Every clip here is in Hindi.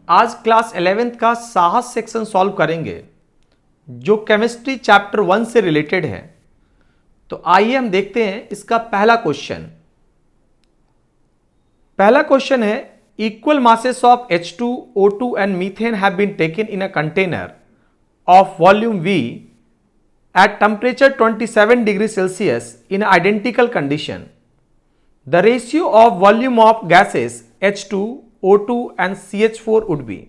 आज क्लास 11th का साहस सेक्शन सॉल्व करेंगे जो केमिस्ट्री चैप्टर 1 से रिलेटेड है। तो आइए हम देखते हैं इसका पहला क्वेश्चन। पहला क्वेश्चन है equal masses of H2, O2 and methane have been taken in a container of volume V at temperature 27 degrees Celsius in identical condition. The ratio of volume of gases H2, O2 and CH4 would be।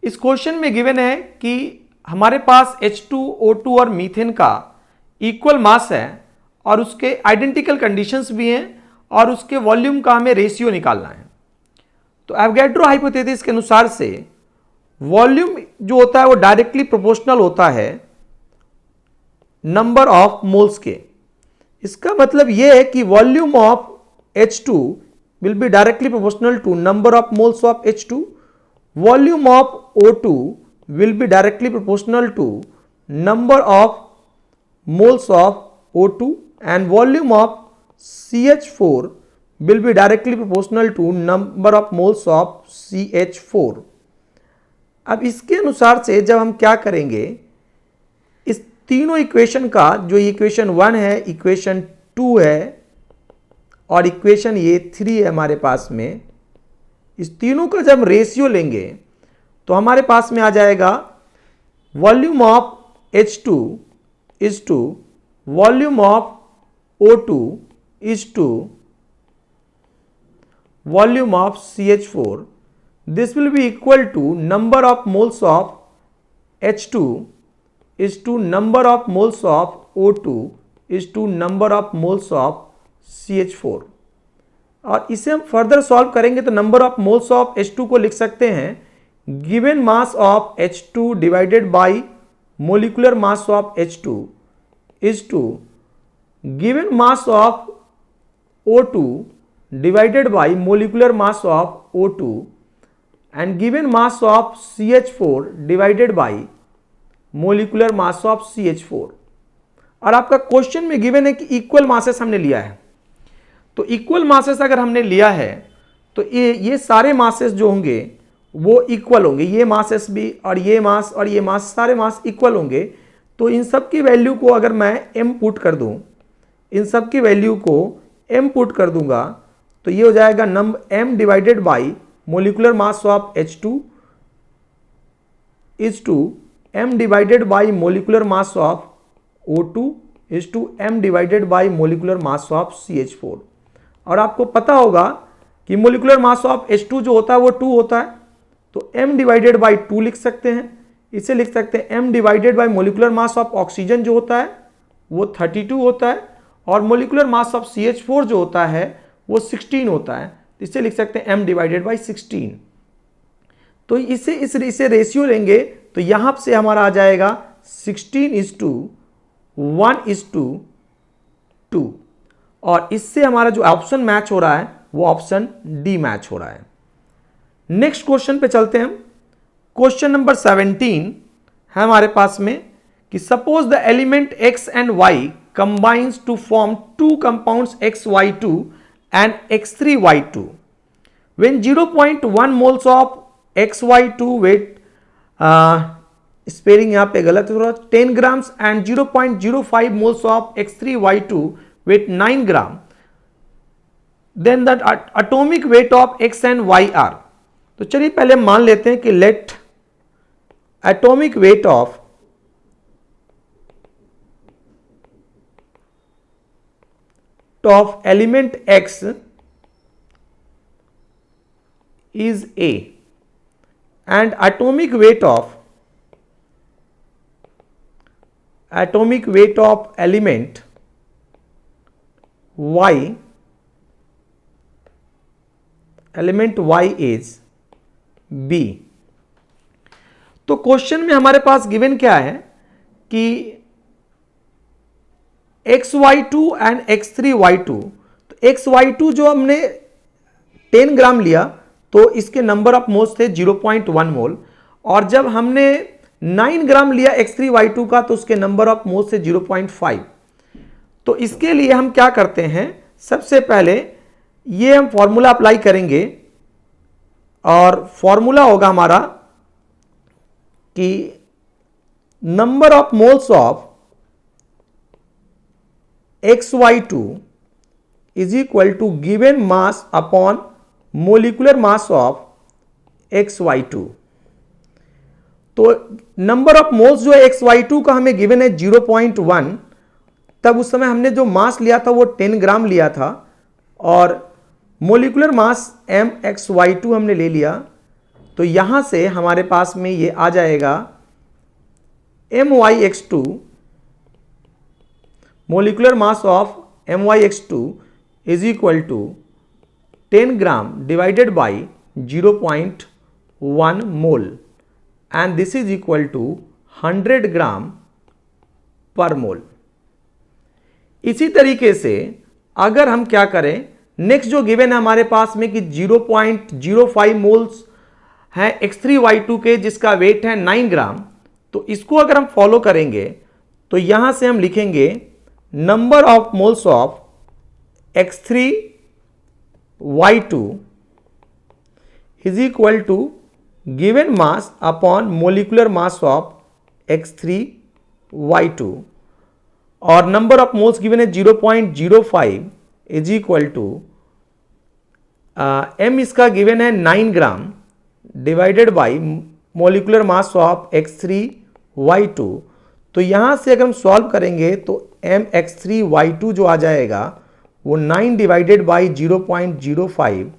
इस क्वेश्चन में गिवन है कि हमारे पास H2, O2 और मीथेन का इक्वल मास है और उसके आइडेंटिकल कंडीशंस भी हैं और उसके वॉल्यूम का हमें रेशियो निकालना है। तो एवोगैड्रो हाइपोथेसिस के अनुसार से वॉल्यूम जो होता है वो डायरेक्टली प्रोपोर्शनल होता है नंबर ऑफ मोल्स के। इसका मतलब यह है कि volume of H2 will be directly proportional to number of moles of H2. Volume of O2 will be directly proportional to number of moles of O2 and volume of CH4 will be directly proportional to number of moles of CH4. अब इसके अनुसार से जब हम क्या करेंगे, इस तीनों इक्वेशन का जो इक्वेशन 1 है, इक्वेशन 2 है और इक्वेशन ये 3 है हमारे पास में, इस तीनों का जब रेशियो लेंगे तो हमारे पास में आ जाएगा volume of H2 is to volume of O2 is to volume of CH4। This will be equal to number of moles of H2 is to number of moles of O2 is to number of moles of CH4। और इसे हम फर्दर सॉल्व करेंगे तो number of moles of H2 को लिख सकते हैं given mass of H2 divided by molecular mass of H2 is to given mass of O2 divided by molecular mass of O2 and given mass of CH4 divided by molecular mass of CH4। और आपका क्वेश्चन में गिवन है कि इक्वल मासेस हमने लिया है। तो इक्वल मासेस अगर हमने लिया है तो ये सारे मासेस जो होंगे वो इक्वल होंगे, ये मासेस भी और ये मास सारे मास इक्वल होंगे। तो इन सब की वैल्यू को अगर मैं m पुट कर दूं, इन सब की वैल्यू को m पुट कर दूंगा तो ये हो जाएगा m divided by molecular mass of H2 is to m divided by molecular mass of O2 is to m divided by molecular mass of CH4। और आपको पता होगा कि मोलिकुलर मास ऑफ H2 जो होता है वो 2 होता है, तो m डिवाइडेड बाई 2 लिख सकते हैं। इसे लिख सकते हैं m divided by molecular mass of oxygen जो होता है वो 32 होता है और मोलिकुलर मास ऑफ CH4 जो होता है वो 16 होता है। इसे लिख सकते हैं m डिवाइडेड बाई 16। तो इसे रेशियो लेंगे तो यहां से हमारा आ जाएगा 16:1:2 और इससे हमारा जो ऑप्शन मैच हो रहा है वो ऑप्शन डी मैच हो रहा है। नेक्स्ट क्वेश्चन पे चलते हैं हम। क्वेश्चन नंबर 17 है हमारे पास में कि suppose the element x and y combines to form two compounds XY2 and X3Y2 when 0.1 moles of XY2 weight spelling यहां पे गलत हो रहा है 10 grams and 0.05 moles of X3Y2 weight 9 gram, then the atomic weight of x and y are। तो चलिए पहले मान लेते हैं कि let atomic weight of element x is A and atomic weight of element y is B। तो क्वेश्चन में हमारे पास गिवन क्या है कि XY2 एंड X3Y2। तो XY2 जो हमने 10 ग्राम लिया तो इसके नंबर ऑफ मोल्स थे 0.1 मोल और जब हमने 9 ग्राम लिया X3Y2 का तो उसके नंबर ऑफ मोल्स थे 0.5। तो इसके लिए हम क्या करते हैं, सबसे पहले ये हम फॉर्मूला अप्लाई करेंगे और फॉर्मूला होगा हमारा कि number of moles of XY2 is equal to given mass upon molecular mass of XY2। तो नंबर ऑफ मोल्स जो है XY2 का हमें गिवन है 0.1, तब उस समय हमने जो मास लिया था वो 10 ग्राम लिया था और मोलिकुलर मास MXY2 हमने ले लिया। तो यहां से हमारे पास में ये आ जाएगा MyX2, molecular mass of MyX2 is equal to 10 gram divided by 0.1 mole and this is equal to 100 gram per mole. इसी तरीके से अगर हम क्या करें, नेक्स्ट जो गिवन है हमारे पास में कि 0.05 मोल्स है X3Y2 के जिसका वेट है 9 ग्राम, तो इसको अगर हम फॉलो करेंगे तो यहां से हम लिखेंगे number of moles of X3Y2 is equal to given mass upon molecular mass of X3Y2 और नंबर ऑफ मोल्स गिवन है 0.05 इज इक्वल टू M इसका गिवन है 9 gram divided by molecular mass of X3Y2। तो यहां से अगर हम सॉल्व करेंगे तो MX3Y2 जो आ जाएगा वो 9 डिवाइडेड बाई 0.05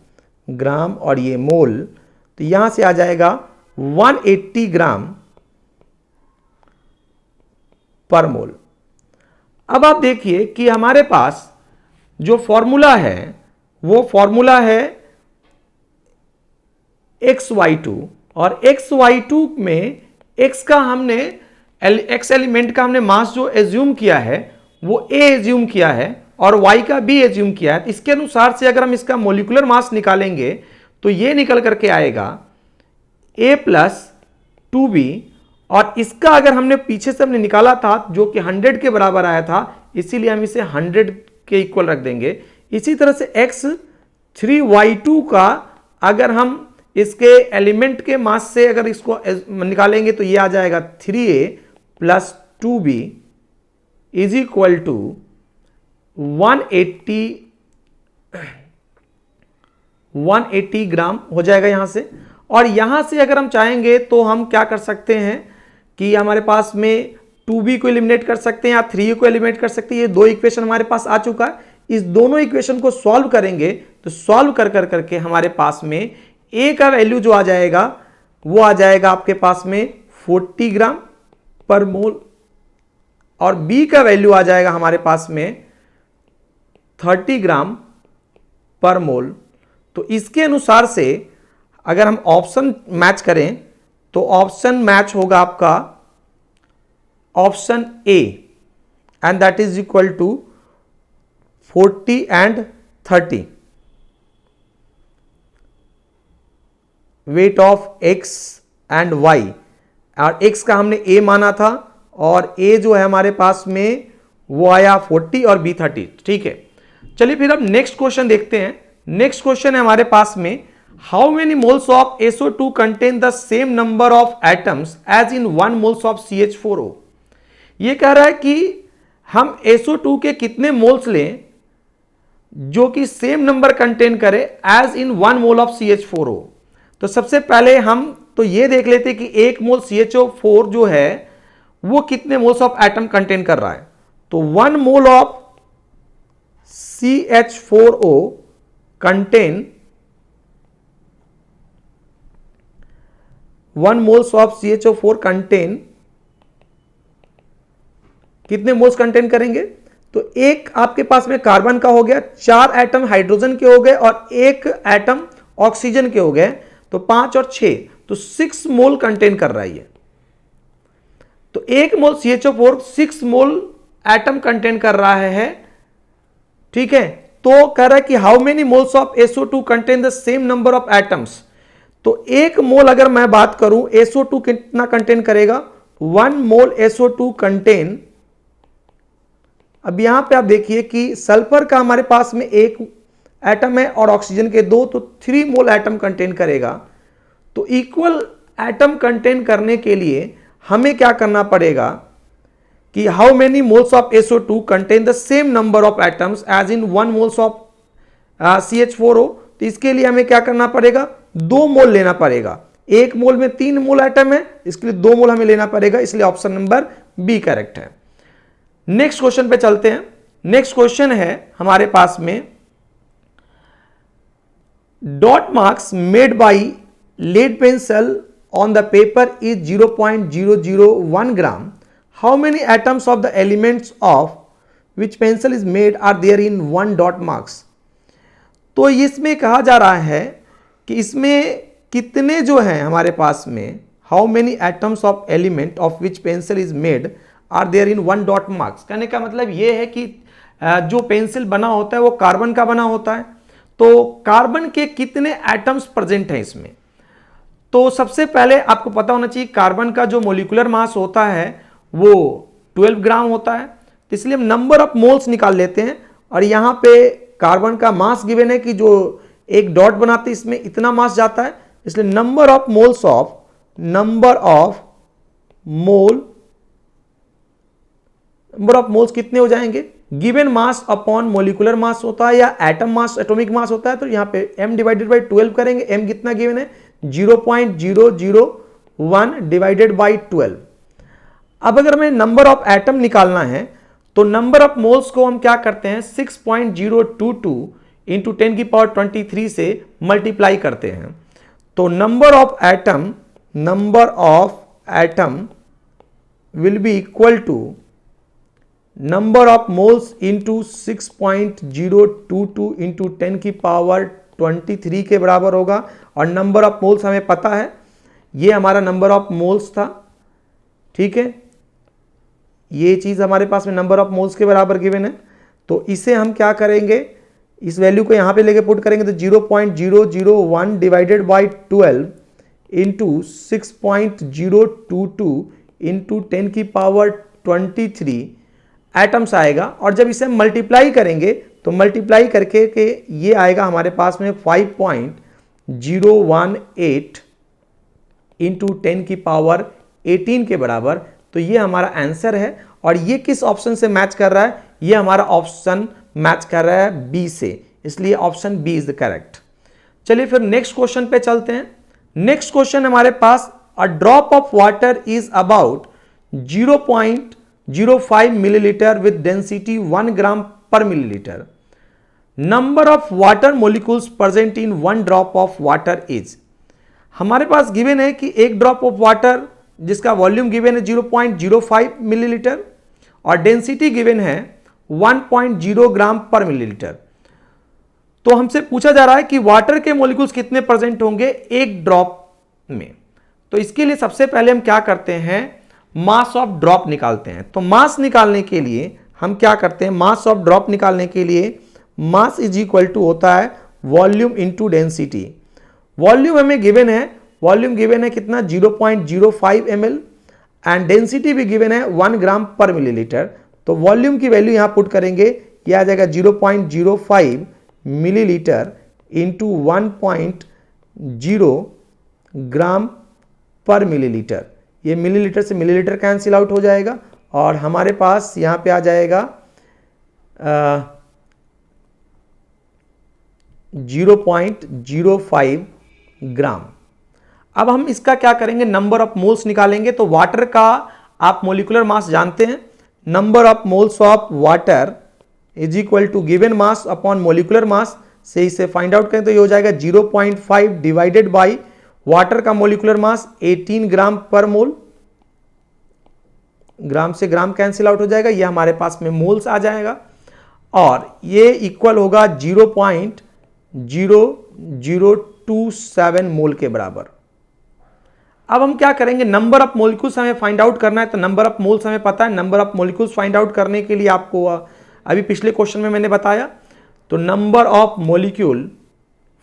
ग्राम और ये मोल, तो यहां से आ जाएगा 180 ग्राम पर मोल। अब आप देखिए कि हमारे पास जो फॉर्मूला है वो फॉर्मूला है XY2 और XY2 में X का हमने X एलिमेंट का हमने मास जो एज्यूम किया है वो A एज्यूम किया है और Y का B एज्यूम किया है। इसके अनुसार से अगर हम इसका मोलिकुलर मास निकालेंगे तो ये निकल करके आएगा A प्लस 2B और इसका अगर हमने पीछे से हमने निकाला था जो कि 100 के बराबर आया था, इसीलिए हम इसे 100 के इक्वल रख देंगे। इसी तरह से X3Y2 का अगर हम इसके एलिमेंट के मास से अगर इसको निकालेंगे तो ये आ जाएगा 3A plus 2B is equal to 180 gram हो जाएगा यहां से। और यहां से अगर हम चाहेंगे तो हम क्या कर सकते हैं कि हमारे पास में 2B को एलिमिनेट कर सकते हैं या 3A को एलिमिनेट कर सकते हैं। ये दो इक्वेशन हमारे पास आ चुका है। इस दोनों इक्वेशन को सॉल्व करेंगे तो सॉल्व कर करके हमारे पास में A का वैल्यू जो आ जाएगा वो आ जाएगा आपके पास में 40 ग्राम पर मोल और B का वैल्यू आ जाएगा हमारे पास में 30 ग्राम पर मोल। तो इसके अनुसार से अगर हम ऑप्शन मैच करें तो ऑप्शन मैच होगा आपका option A and that is equal to 40 and 30 weight of X and Y। और X का हमने A माना था और A जो है हमारे पास में वो आया 40 और B 30। ठीक है, चलिए फिर अब नेक्स्ट क्वेश्चन देखते हैं। नेक्स्ट क्वेश्चन है हमारे पास में how many moles of SO2 contain the same number of atoms as in 1 moles of CH4O। ये कह रहा है कि हम SO2 के कितने मोल्स लें जो कि सेम नंबर कंटेन करे as in 1 mole of CH4O। तो सबसे पहले हम तो ये देख लेते कि 1 मोल CHO4 जो है वो कितने मोल्स ऑफ एटम कंटेन कर रहा है। तो 1 mole of CH4O contain 1 moles of CHO4 contain कितने मोल्स कंटेन करेंगे। तो एक आपके पास में कार्बन का हो गया, 4 एटम हाइड्रोजन के हो गए और 1 एटम ऑक्सीजन के हो गए, तो 5 और 6 तो 6 मोल कंटेन कर रहा है। तो 1 मोल CHO4 6 मोल एटम कंटेन कर रहा है। ठीक है, तो कह रहा है कि how many moles of SO2 contain the same number of atoms. तो 1 मोल अगर मैं बात करूं SO2 कितना कंटेन करेगा, 1 मोल SO2 कंटेन, अब यहां पे आप देखिए कि सल्फर का हमारे पास में 1 एटम है और ऑक्सीजन के 2, तो 3 मोल एटम कंटेन करेगा। तो इक्वल एटम कंटेन करने के लिए हमें क्या करना पड़ेगा कि how many moles of SO2 contain the same number of atoms as in 1 moles of CH4O। तो इसके लिए हमें क्या करना पड़ेगा, 2 मोल लेना पड़ेगा। 1 मोल में 3 मोल एटम है, इसके लिए 2 मोल हमें लेना पड़ेगा, इसलिए ऑप्शन नंबर बी करेक्ट है। नेक्स्ट क्वेश्चन पे चलते हैं। नेक्स्ट क्वेश्चन है हमारे पास में, dot marks made by lead pencil on the paper is 0.001 gram. How many atoms of the elements of which pencil is made are there in 1 dot marks? तो इसमें कहा जा रहा है कि इसमें कितने जो हैं हमारे पास में, how many atoms of element of which pencil is made are there in 1 dot marks। कहने का मतलब ये है कि जो पेंसिल बना होता है वो कार्बन का बना होता है, तो कार्बन के कितने एटम्स प्रेजेंट हैं इसमें। तो सबसे पहले आपको पता होना चाहिए कार्बन का जो मोलिकुलर मास होता है वो 12 ग्राम होता है, तो इसलिए हम नंबर ऑफ मोल्स निकाल लेते हैं। और यहाँ पे कार्बन का मास गिवन है कि जो एक डॉट बनाते हैं इसमें इतना मास जाता है, इसलिए नंबर ऑफ मोल्स कितने हो जाएंगे, गिवन मास अपॉन मोलिकुलर मास होता है या एटम मास एटॉमिक मास होता है, तो यहाँ पे m डिवाइडेड बाई 12 करेंगे। m कितना गिवन है, 0.001 डिवाइडेड बाई 12। अब अगर हमें नंबर ऑफ एटम निकालना है तो नंबर ऑफ मोल्स को हम क्या करते हैं, 6.022 इंटू 10 की पावर 23 से मल्टीप्लाई करते हैं। तो number of atom will be equal to number of moles into 6.022 into 10 की पावर 23 के बराबर होगा। और नंबर ऑफ मोल्स हमें पता है, ये हमारा नंबर ऑफ मोल्स था, ठीक है, ये चीज हमारे पास में नंबर ऑफ मोल्स के बराबर गिवन है। तो इसे हम क्या करेंगे, इस वैल्यू को यहां पे लेके पुट करेंगे तो 0.001 डिवाइडेड बाई 12 इंटू 6.022 इंटू 10 की पावर 23 एटम्स आएगा। और जब इसे मल्टीप्लाई करेंगे तो मल्टीप्लाई करके के ये आएगा हमारे पास में 5.018 इंटू 10 की पावर 18 के बराबर। तो ये हमारा आंसर है। और ये किस ऑप्शन से मैच कर रहा है, ये हमारा ऑप्शन मैच कर रहा है बी से, इसलिए option B is the correct. चलिए फिर नेक्स्ट क्वेश्चन पे चलते हैं। नेक्स्ट क्वेश्चन हमारे पास, a drop of water is about 0.05 millilitre with density 1 gram per millilitre. Number of water molecules present in 1 drop of water is. हमारे पास गिवन है कि एक ड्रॉप ऑफ वाटर जिसका वॉल्यूम गिवन है 0.05 मिलीलीटर और डेंसिटी गिवन है 1.0 ग्राम पर मिलीलीटर। तो हमसे पूछा जा रहा है कि वाटर के मॉलिक्यूल्स कितने प्रेजेंट होंगे एक ड्रॉप में। तो इसके लिए सबसे पहले हम क्या करते हैं, मास ऑफ ड्रॉप निकालते हैं। तो मास निकालने के लिए हम क्या करते हैं, मास ऑफ ड्रॉप निकालने के लिए मास इज इक्वल टू होता है वॉल्यूम इंटू डेंसिटी। वॉल्यूम हमें गिवन है, वॉल्यूम गिवन है कितना 0.05 ml एंड डेंसिटी भी गिवन है 1 ग्राम पर मिलीलीटर। तो वॉल्यूम की वैल्यू यहां पुट करेंगे, यह आ जाएगा 0.05 मिलीलीटर इंटू 1.0 ग्राम पर मिलीलीटर। ये मिलीलीटर से मिलीलीटर कैंसिल आउट हो जाएगा और हमारे पास यहां पे आ जाएगा 0.05 ग्राम। अब हम इसका क्या करेंगे, नंबर ऑफ मोल्स निकालेंगे। तो वाटर का आप मोलिकुलर मास जानते हैं, number of moles of water is equal to given mass upon molecular mass से इसे फाइंड आउट करें तो ये हो जाएगा 0.5 डिवाइडेड बाई वाटर का मोलिकुलर मास 18 ग्राम पर मोल। ग्राम से ग्राम कैंसिल आउट हो जाएगा, ये हमारे पास में मोल्स आ जाएगा और ये इक्वल होगा 0.0027 मोल के बराबर। अब हम क्या करेंगे, नंबर ऑफ मोलिक्यूल्स हमें फाइंड आउट करना है। तो नंबर ऑफ मोल्स हमें पता है, number of molecules find out करने के लिए आपको अभी पिछले क्वेश्चन में मैंने बताया। तो number of molecule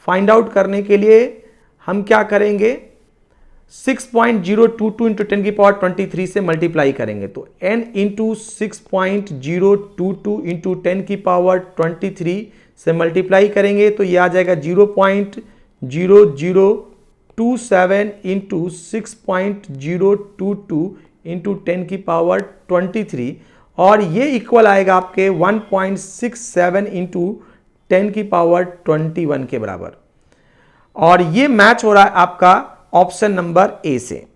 find out करने के लिए हम क्या करेंगे, 6.022 इंटू 10 की पावर 23 से मल्टीप्लाई करेंगे। तो n इंटू 6.022 इंटू 10 की पावर 23 से मल्टीप्लाई करेंगे तो ये आ जाएगा 0.00 27 इंटू 6.022 इंटू 10 की पावर 23 और ये इक्वल आएगा आपके 1.67 इंटू 10 की पावर 21 के बराबर। और ये मैच हो रहा है आपका ऑप्शन नंबर ए से,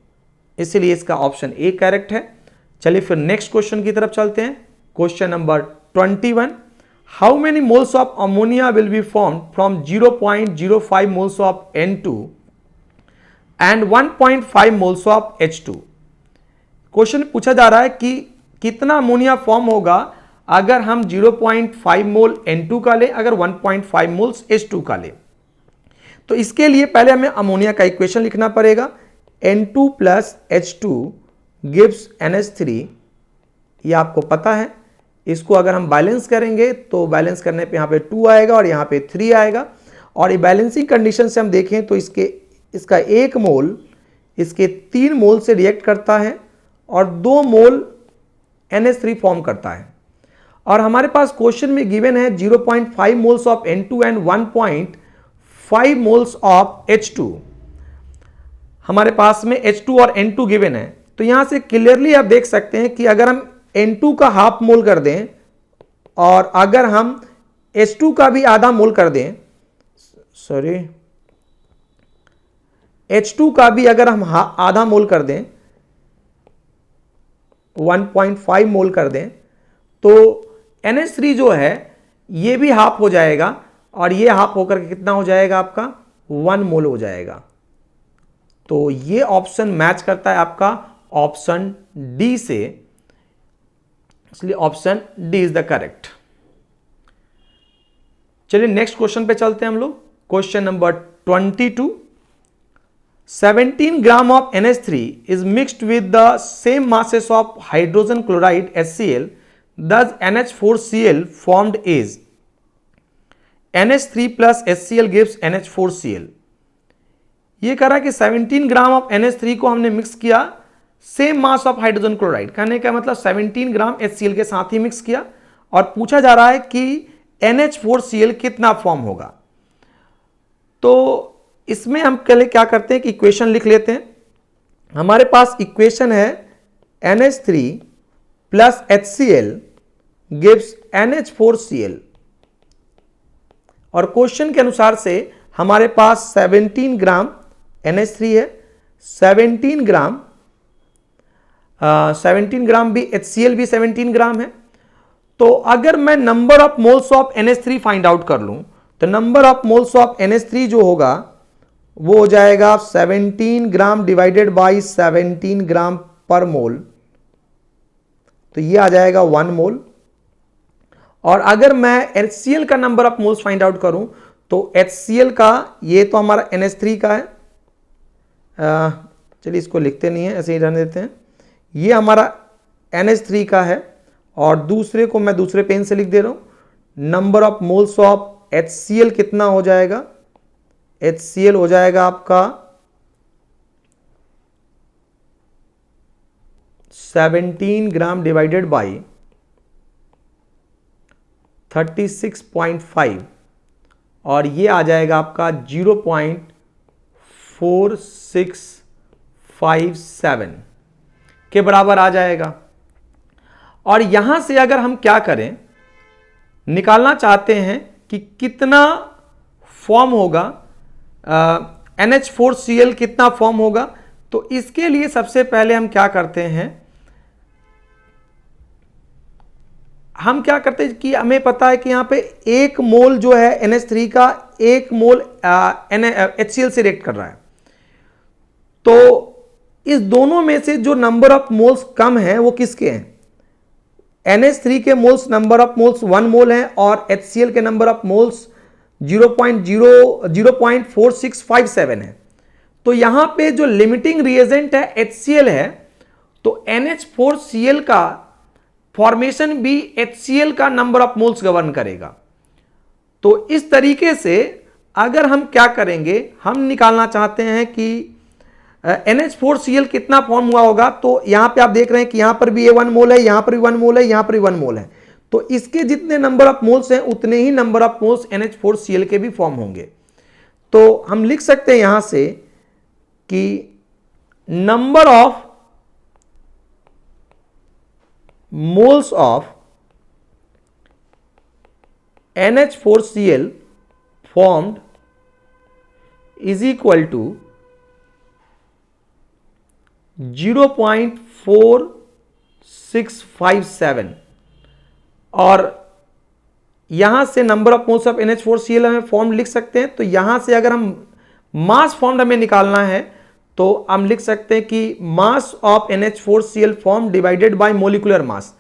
इसलिए इसका ऑप्शन ए करेक्ट है। चलिए फिर नेक्स्ट क्वेश्चन की तरफ चलते हैं। Question number 21, how many moles of ammonia will be formed from 0.05 moles of N2 and 1.5 moles of H2। Question पूछा जा रहा है कि कितना अमोनिया फॉर्म होगा अगर हम 0.5 मोल N2 का लें, अगर 1.5 मोल्स H2 का लें। तो इसके लिए पहले हमें अमोनिया का इक्वेशन लिखना पड़ेगा। N2 plus H2 gives NH3, ये आपको पता है। इसको अगर हम बैलेंस करेंगे तो बैलेंस करने पे यहाँ पे 2 आएगा और यहाँ पे 3 आएगा। और ये बैलेंसिंग कंडीशन से हम देखें तो इसका 1 मोल इसके 3 मोल से रिएक्ट करता है और 2 मोल NH3 फॉर्म करता है। और हमारे पास क्वेश्चन में गिवन है 0.5 moles of N2 and 1.5 moles of H2। हमारे पास में H2 और N2 गिवन है, तो यहां से क्लियरली आप देख सकते हैं कि अगर हम N2 का हाफ मोल कर दें और अगर हम H2 का भी आधा मोल कर दें, H2 का भी अगर हम आधा मोल कर दें, 1.5 मोल कर दें, तो NH3 जो है ये भी हाफ हो जाएगा और ये हाफ होकर के कितना हो जाएगा आपका 1 मोल हो जाएगा। तो ये ऑप्शन मैच करता है आपका ऑप्शन डी से, इसलिए option D is the correct. चलिए नेक्स्ट क्वेश्चन पे चलते हैं हम लोग। Question number 22, 17 gram of NH3 is mixed with the same masses of hydrogen chloride HCl, thus NH4Cl formed is NH3 plus HCl gives NH4Cl। ये कह रहा है कि 17 ग्राम ऑफ NH3 को हमने मिक्स किया same mass of hydrogen chloride, कहने का मतलब 17 ग्राम HCl के साथ ही मिक्स किया और पूछा जा रहा है कि NH4Cl कितना फॉर्म होगा। तो इसमें हम पहले क्या करते हैं कि इक्वेशन लिख लेते हैं। हमारे पास इक्वेशन है NH3 plus HCl gives NH4Cl और क्वेश्चन के अनुसार से हमारे पास 17 ग्राम NH3 है, 17 ग्राम भी HCl भी 17 ग्राम है। तो अगर मैं number of moles of NH3 find out कर लूं तो number of moles of NH3 जो होगा वो हो जाएगा 17 ग्राम डिवाइडेड बाई 17 ग्राम पर मोल, तो ये आ जाएगा 1 मोल। और अगर मैं HCl का number of moles find out करूं तो HCl का, ये तो हमारा NH3 का है, चलिए इसको लिखते नहीं है, ऐसे ही रहने देते हैं। ये हमारा NH3 का है और दूसरे को मैं दूसरे पेन से लिख दे रहा हूं। Number of moles of HCl कितना हो जाएगा, HCl हो जाएगा आपका 17 ग्राम डिवाइडेड बाई 36.5 और ये आ जाएगा आपका 0.4657 के बराबर आ जाएगा। और यहां से अगर हम क्या करें, निकालना चाहते हैं कि कितना फॉर्म होगा, NH4Cl कितना फॉर्म होगा, तो इसके लिए सबसे पहले हम क्या करते हैं, कि हमें पता है कि यहां पे 1 मोल जो है NH3 का 1 मोल HCl से रिएक्ट कर रहा है। तो इस दोनों में से जो नंबर ऑफ मोल्स कम है वो किसके हैं, NH3 के मोल्स नंबर ऑफ मोल्स 1 मोल है और HCl के नंबर ऑफ मोल्स 0.4657 है। तो यहां पे जो लिमिटिंग रिएजेंट है HCl है, तो NH4Cl का फॉर्मेशन भी HCl का नंबर ऑफ मोल्स गवर्न करेगा। तो इस तरीके से अगर हम क्या करेंगे, हम निकालना चाहते हैं कि NH4Cl कितना फॉर्म हुआ होगा, तो यहां पे आप देख रहे हैं कि यहां पर भी ये 1 मोल है, यहां पर भी 1 मोल है, यहां पर भी 1 मोल है। तो इसके जितने नंबर ऑफ मोल्स हैं उतने ही नंबर ऑफ मोल्स NH4Cl के भी फॉर्म होंगे। तो हम लिख सकते हैं यहां से कि number of moles of NH4Cl formed is equal to 0.4657 और यहां से number of moles of NH4Cl हमें फॉर्म लिख सकते हैं। तो यहां से अगर हम मास फॉर्म हमें निकालना है तो हम लिख सकते हैं कि mass of NH4Cl form divided by molecular मास।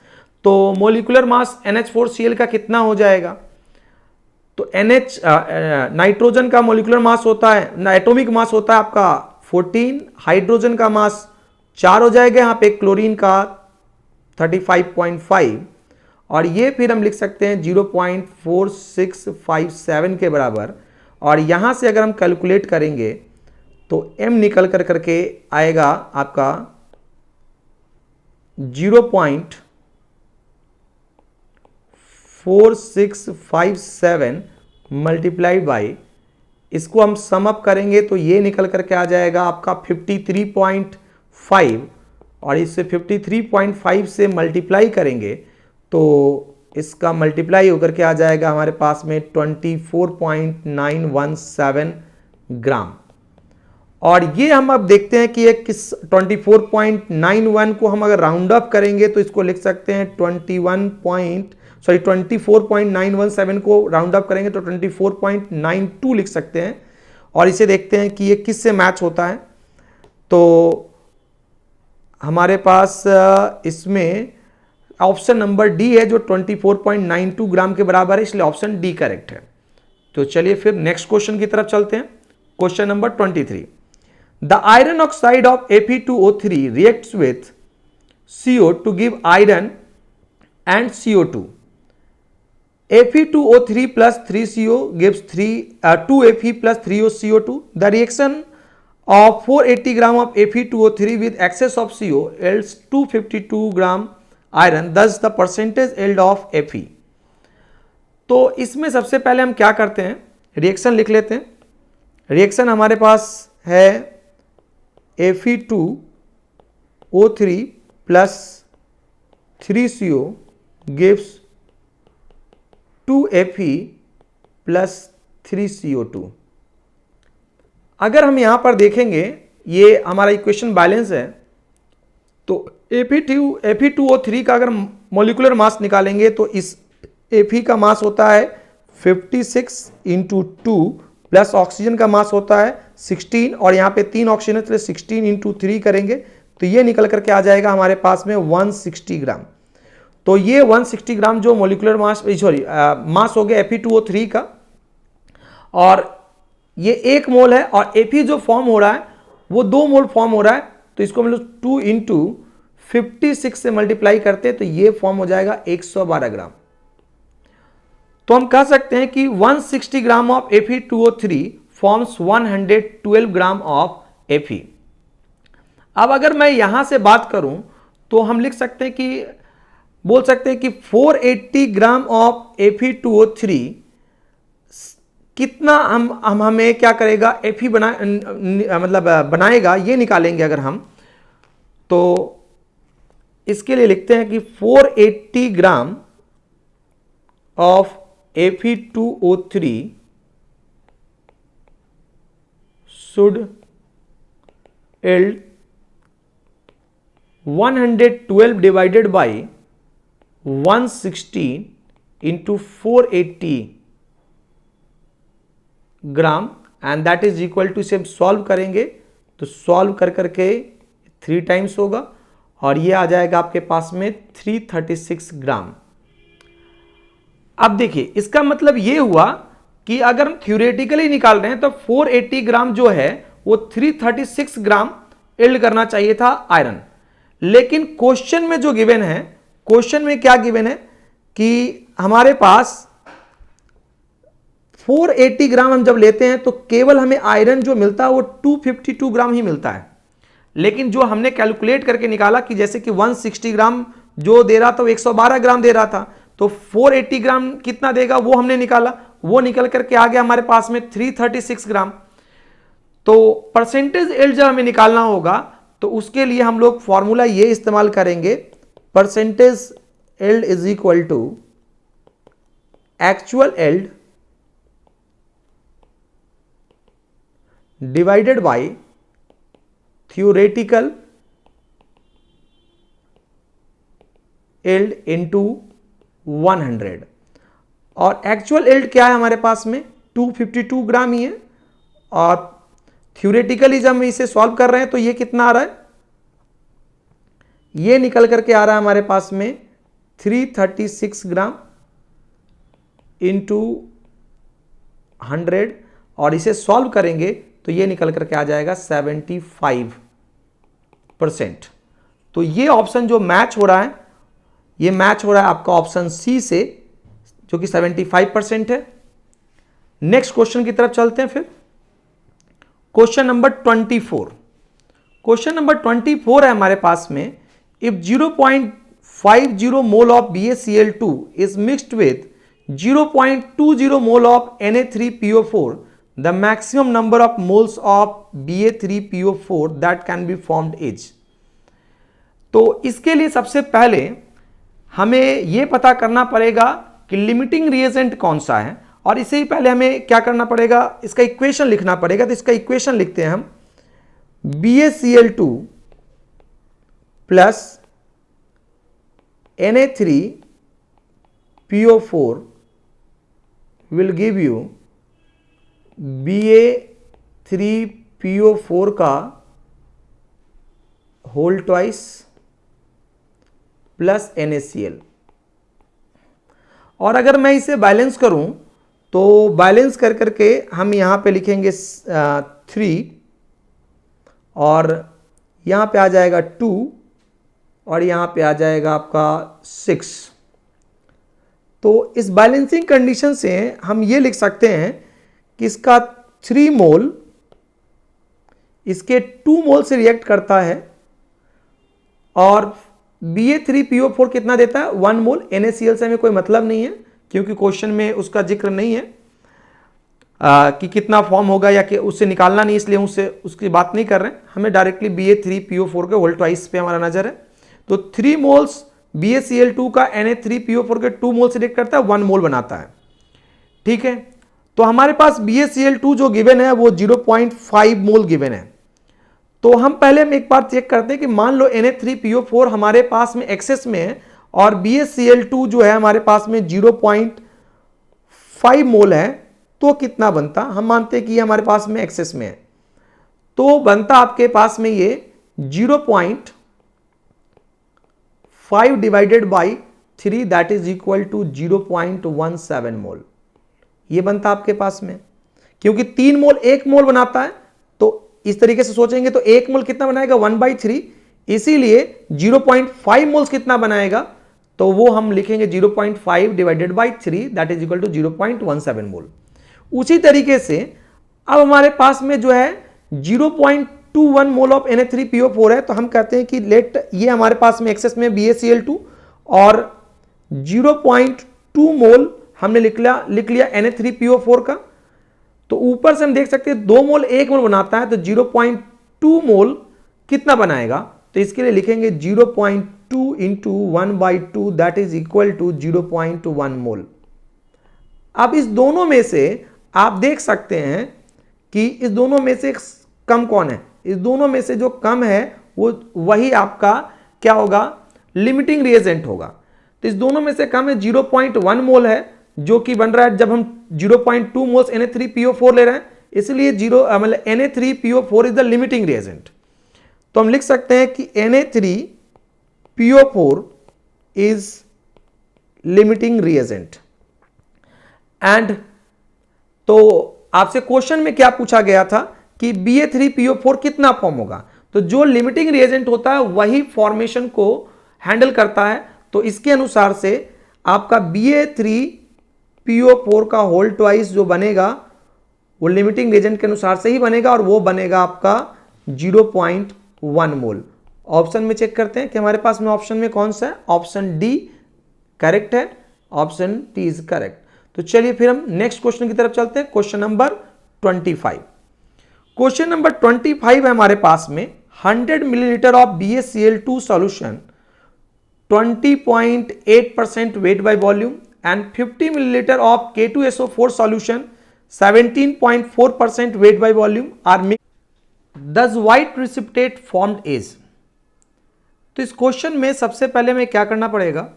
तो मोलिकुलर मास NH4Cl का कितना हो जाएगा? तो NH नाइट्रोजन का मोलिकुलर मास होता है, एटॉमिक मास होता है आपका 14, हाइड्रोजन का मास 4 हो जाएगा, यहाँ पे क्लोरीन का 35.5 और ये फिर हम लिख सकते हैं 0.4657 के बराबर। और यहाँ से अगर हम कैलकुलेट करेंगे तो m निकल कर करके आएगा आपका 0.4657 मल्टीप्लाइड बाई, इसको हम सम अप करेंगे तो ये निकल करके आ जाएगा आपका 53.5 और इससे 53.5 से मल्टीप्लाई करेंगे तो इसका मल्टीप्लाई होकर के आ जाएगा हमारे पास में 24.917 ग्राम। और ये हम अब देखते हैं कि ये किस 24.91 को हम अगर राउंड अप करेंगे तो इसको लिख सकते हैं 24.917 को राउंड अप करेंगे तो 24.92 लिख सकते हैं। और इसे देखते हैं कि ये किस से मैच होता है। तो हमारे पास इसमें ऑप्शन नंबर डी है जो 24.92 ग्राम के बराबर है, इसलिए ऑप्शन डी करेक्ट है। तो चलिए फिर नेक्स्ट क्वेश्चन की तरफ चलते हैं। Question number 23, the iron oxide of Fe2O3 reacts with CO to give iron and CO2. Fe2O3 plus 3CO gives 2Fe plus 3CO2. The reaction of 480 gram of Fe2O3 with excess of CO yields 252 gram iron. Thus the percentage yield of Fe. तो इसमें सबसे पहले हम क्या करते हैं, रिएक्शन लिख लेते हैं। रिएक्शन हमारे पास है Fe2O3 plus 3CO gives 2Fe plus 3CO2। अगर हम यहां पर देखेंगे ये हमारा इक्वेशन बैलेंस है तो Fe2O3 का अगर मॉलिक्यूलर मास निकालेंगे तो इस Fe का मास होता है 56 इंटू 2 प्लस ऑक्सीजन का मास होता है 16 और यहाँ पे 3 ऑक्सीजन है तो 16 इंटू 3 करेंगे तो ये निकल करके आ जाएगा हमारे पास में 160 ग्राम। तो ये 160 ग्राम जो मॉलिक्यूलर मास मास हो गया Fe2O3 का और ये 1 मोल है और Fe जो फॉर्म हो रहा है वो 2 मोल फॉर्म हो रहा है। तो इसको हम लोग 2 इंटू 56 से मल्टीप्लाई करते हैं तो ये फॉर्म हो जाएगा 112 ग्राम। तो हम कह सकते हैं कि 160 ग्राम of Fe2O3 forms 112 gram of Fe। अब अगर मैं यहां से बात करूं तो हम लिख सकते हैं कि बोल सकते हैं कि 480 ग्राम ऑफ Fe2O3 कितना हम हमें क्या करेगा Fe बनाएगा ये निकालेंगे। अगर हम तो इसके लिए लिखते हैं कि 480 gram of Fe2O3 should yield 112 divided by 160 into 480 gram and that is equal to, इसे हम सॉल्व करेंगे तो सॉल्व कर करके 3 टाइम्स होगा और ये आ जाएगा आपके पास में 336 ग्राम। अब देखिए इसका मतलब ये हुआ कि अगर हम थ्योरेटिकली निकाल रहे हैं तो 480 ग्राम जो है वो 336 ग्राम यील्ड करना चाहिए था आयरन। लेकिन क्वेश्चन में जो गिवन है, क्वेश्चन में क्या गिवन है कि हमारे पास 480 ग्राम हम जब लेते हैं तो केवल हमें आयरन जो मिलता है वो 252 ग्राम ही मिलता है। लेकिन जो हमने कैलकुलेट करके निकाला कि जैसे कि 160 ग्राम जो दे रहा था वो 112 ग्राम दे रहा था, तो 480 ग्राम कितना देगा वो हमने निकाला, वो निकल करके आ गया हमारे पास में 336 ग्राम। तो परसेंटेज एल्ड जब हमें निकालना होगा तो उसके लिए हम लोग फॉर्मूला ये इस्तेमाल करेंगे, percentage yield is equal to actual yield divided by theoretical yield into 100। और एक्चुअल एल्ड क्या है हमारे पास में 252 ग्राम ही है, और थ्योरेटिकली जब हम इसे सॉल्व कर रहे हैं तो ये कितना आ रहा है, ये निकल करके आ रहा है हमारे पास में 336 ग्राम इंटू 100, और इसे सॉल्व करेंगे तो ये निकल करके आ जाएगा 75%। तो ये ऑप्शन जो मैच हो रहा है, ये मैच हो रहा है आपका ऑप्शन सी से, जो कि 75% है। नेक्स्ट क्वेश्चन की तरफ चलते हैं फिर। Question number 24। क्वेश्चन नंबर 24 है हमारे पास में, if 0.50 mole of BaCl2 is mixed with 0.20 mole of Na3PO4, the maximum number of moles of Ba3PO4 that can be formed is. तो इसके लिए सबसे पहले हमें यह पता करना पड़ेगा कि लिमिटिंग रिएजेंट कौन सा है, और इससे ही पहले हमें क्या करना पड़ेगा, इसका इक्वेशन लिखना पड़ेगा। तो इसका इक्वेशन लिखते हैं हम, BaCl2 plus Na3PO4 will give you Ba3PO4 का होल ट्वाइस प्लस NaCl। और अगर मैं इसे बैलेंस करूं तो बैलेंस कर करके हम यहां पे लिखेंगे 3, और यहां पे आ जाएगा 2, और यहां पे आ जाएगा आपका 6। तो इस बैलेंसिंग कंडीशन से हम ये लिख सकते हैं कि इसका 3 मोल इसके 2 मोल से रिएक्ट करता है, और Ba3PO4 कितना देता है 1 मोल। NaCl से हमें कोई मतलब नहीं है, क्योंकि क्वेश्चन में उसका जिक्र नहीं है कि कितना फॉर्म होगा या कि उससे निकालना नहीं, इसलिए उसकी बात नहीं कर रहे हैं। हमें डायरेक्टली Ba3PO4 के होल ट्वाइस पे हमारा नजर है। तो 3 मोल्स BaCl2 का Na3PO4 के 2 मोल से रिएक्ट करता है, 1 मोल बनाता है। ठीक है, तो हमारे पास BaCl2 जो गिवन है वो 0.5 मोल गिवन है। तो हम पहले एक बार चेक करते हैं कि मान लो Na3PO4 हमारे पास में एक्सेस में है, और BaCl2 जो है हमारे पास में 0.5 मोल है, तो कितना बनता, हम मानते हैं कि ये हमारे पास में एक्सेस में है, तो बनता आपके पास में ये 0.5 divided by 3 that is equal to 0.17 mole. ये बनता आपके पास में, क्योंकि 3 मोल 1 मोल बनाता है, तो इस तरीके से सोचेंगे तो 1 मोल कितना बनाएगा 1/3, इसीलिए 0.5 मोल्स कितना बनाएगा, तो वो हम लिखेंगे 0.5 divided by 3 that is equal to 0.17 mole. उसी तरीके से अब हमारे पास में जो है 0.21 मोल ऑफ Na3PO4 है, तो हम कहते हैं कि लेट ये हमारे पास में एक्सेस में BaCl2, और 0.2 मोल हमने लिख लिया Na3PO4 का। तो ऊपर से हम देख सकते हैं 2 मोल 1 मोल बनाता है, तो 0.2 मोल कितना बनाएगा, तो इसके लिए लिखेंगे 0.2 into 1/2 that is equal to 0.1 mole. अब इस दोनों में से आप देख सकते हैं कि इस दोनों में से कम कौन है, इस दोनों में से जो कम है वो वही आपका क्या होगा, लिमिटिंग रिएजेंट होगा। तो इस दोनों में से कम है 0.1 मोल है, जो कि बन रहा है जब हम 0.2 मोल्स Na3PO4 ले रहे हैं, इसलिए मतलब Na3PO4 is the limiting reagent. तो हम लिख सकते हैं कि Na3PO4 is limiting reagent. And तो आपसे क्वेश्चन में क्या पूछा गया था कि Ba3PO4 कितना फॉर्म होगा, तो जो लिमिटिंग रिएजेंट होता है वही फॉर्मेशन को हैंडल करता है। तो इसके अनुसार से आपका Ba3PO4 का होल ट्वाइस जो बनेगा वो लिमिटिंग रिएजेंट के अनुसार से ही बनेगा, और वो बनेगा आपका 0.1 मोल। ऑप्शन में चेक करते हैं कि हमारे पास में ऑप्शन में कौन सा है, ऑप्शन डी करेक्ट है, ऑप्शन डी इज करेक्ट। तो चलिए फिर हम नेक्स्ट क्वेश्चन की तरफ चलते हैं, क्वेश्चन नंबर 25। क्वेश्चन नंबर 25 है हमारे पास में, 100 millilitre of BaCl2 solution 20.8% weight by volume and 50 milliliter of K2SO4 solution 17.4% weight by volume are mixed. Thus white precipitate formed is. तो इस क्वेश्चन में सबसे पहले में क्या करना पड़ेगा,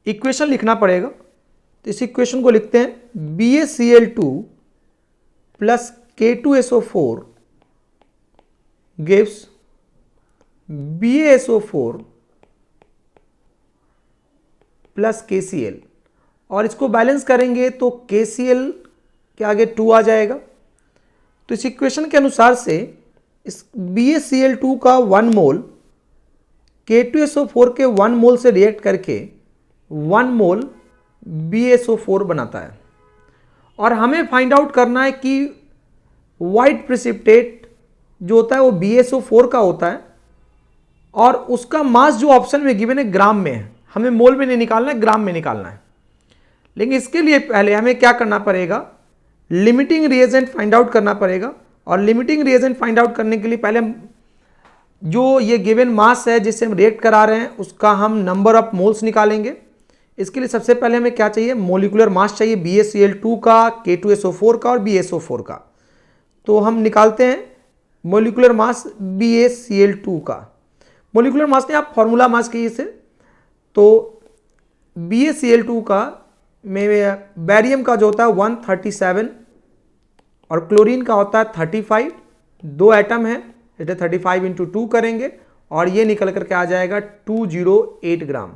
इक्वेशन लिखना पड़ेगा। तो इस इक्वेशन को लिखते हैं BaCl2 plus K2SO4 gives BaSO4 plus KCl, और इसको बैलेंस करेंगे तो KCl के आगे 2 आ जाएगा। तो इस इक्वेशन के अनुसार से इस BaCl2 का 1 मोल K2SO4 के 1 मोल से रिएक्ट करके 1 मोल BaSO4 बनाता है। और हमें फाइंड आउट करना है कि वाइट प्रेसिपिटेट जो होता है वो BaSO4 का होता है, और उसका मास जो ऑप्शन में गिवन है ग्राम में है, हमें मोल में नहीं निकालना है, ग्राम में निकालना है। लेकिन इसके लिए पहले हमें क्या करना पड़ेगा, लिमिटिंग रिएजेंट फाइंड आउट करना पड़ेगा। और लिमिटिंग रिएजेंट फाइंड आउट करने के लिए पहले हम जो ये गिवन मास है जिससे हम रिएक्ट करा रहे हैं उसका हम नंबर ऑफ मोल्स निकालेंगे। इसके लिए सबसे पहले हमें क्या चाहिए, मोलिकुलर मास चाहिए BaCl2 का, K2SO4 का और BaSO4 का। तो हम निकालते हैं मोलिकुलर मास BaCl2 का। मोलिकुलर मास ने आप फॉर्मूला मास कहिए इसे। तो BaCl2 का में बैरियम का जो होता है 137 और क्लोरीन का होता है 35, 2 एटम है, इसे 35 इंटू 2 करेंगे और ये निकल करके आ जाएगा 208 ग्राम।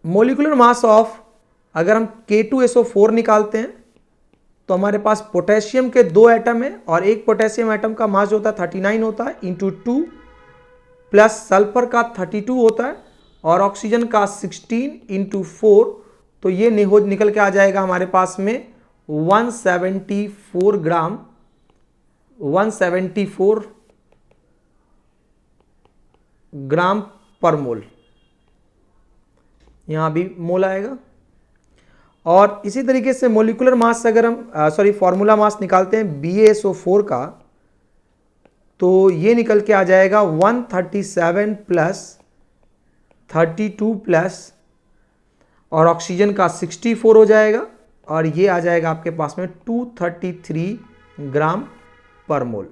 मोलिकुलर मास ऑफ, अगर हम K2SO4 निकालते हैं तो हमारे पास पोटेशियम के 2 एटम है और एक पोटेशियम एटम का मास जो होता है 39 होता है इंटू 2, प्लस सल्फर का 32 होता है और ऑक्सीजन का 16 इंटू 4, तो ये निकल के आ जाएगा हमारे पास में 174 ग्राम, 174 ग्राम पर मोल, यहां भी मोल आएगा। और इसी तरीके से मोलिकुलर मास अगर हम फॉर्मूला मास निकालते हैं BaSO4 का, तो ये निकल के आ जाएगा 137 प्लस 32 प्लस और ऑक्सीजन का 64 हो जाएगा और ये आ जाएगा आपके पास में 233 ग्राम पर मोल।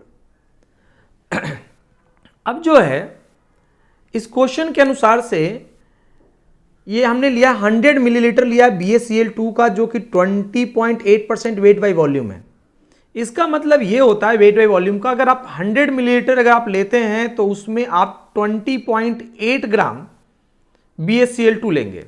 अब जो है इस क्वेश्चन के अनुसार से ये हमने लिया 100 मिलीलीटर लिया BaCl2 का जो कि 20.8% वेट बाई वॉल्यूम है। इसका मतलब ये होता है वेट बाई वॉल्यूम का, अगर आप 100 मिलीलीटर अगर आप लेते हैं तो उसमें आप 20.8 ग्राम BaCl2 लेंगे।